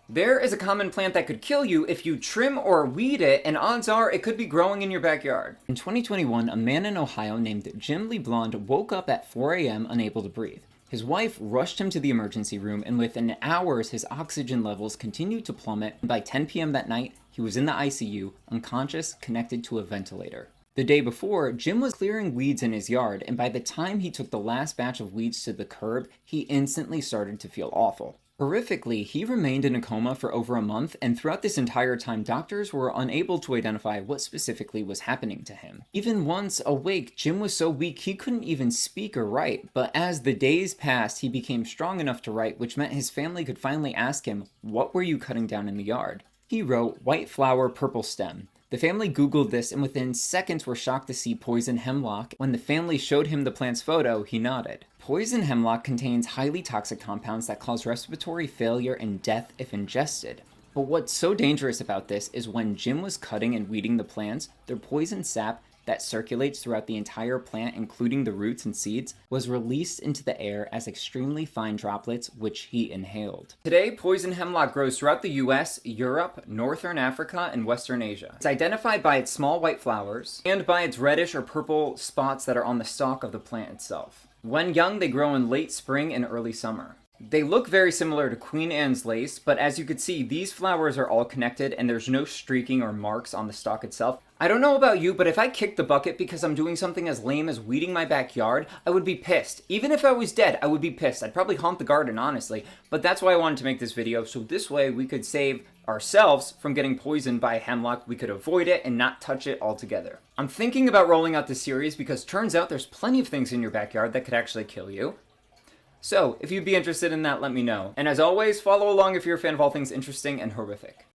There is a common plant that could kill you if you trim or weed it, and odds are it could be growing in your backyard. In 2021, a man in Ohio named Jim LeBlond woke up at 4 a.m. unable to breathe. His wife rushed him to the emergency room, and within hours, his oxygen levels continued to plummet, and by 10 p.m. that night, he was in the ICU, unconscious, connected to a ventilator. The day before, Jim was clearing weeds in his yard, and by the time he took the last batch of weeds to the curb, he instantly started to feel awful. Horrifically, he remained in a coma for over a month, and throughout this entire time, doctors were unable to identify what specifically was happening to him. Even once awake, Jim was so weak he couldn't even speak or write, but as the days passed, he became strong enough to write, which meant his family could finally ask him, "What were you cutting down in the yard?" He wrote, "White flower, purple stem." The family Googled this and within seconds were shocked to see poison hemlock. When the family showed him the plant's photo, he nodded. Poison hemlock contains highly toxic compounds that cause respiratory failure and death if ingested. But what's so dangerous about this is when Jim was cutting and weeding the plants, their poison sap that circulates throughout the entire plant, including the roots and seeds, was released into the air as extremely fine droplets, which he inhaled. Today, poison hemlock grows throughout the US, Europe, Northern Africa, and Western Asia. It's identified by its small white flowers and by its reddish or purple spots that are on the stalk of the plant itself. When young, they grow in late spring and early summer. They look very similar to Queen Anne's lace, but as you can see, these flowers are all connected and there's no streaking or marks on the stalk itself. I don't know about you, but if I kicked the bucket because I'm doing something as lame as weeding my backyard, I would be pissed. Even if I was dead, I would be pissed. I'd probably haunt the garden, honestly. But that's why I wanted to make this video, so this way we could save ourselves from getting poisoned by hemlock. We could avoid it and not touch it altogether. I'm thinking about rolling out this series because turns out there's plenty of things in your backyard that could actually kill you. So, if you'd be interested in that, let me know. And as always, follow along if you're a fan of all things interesting and horrific.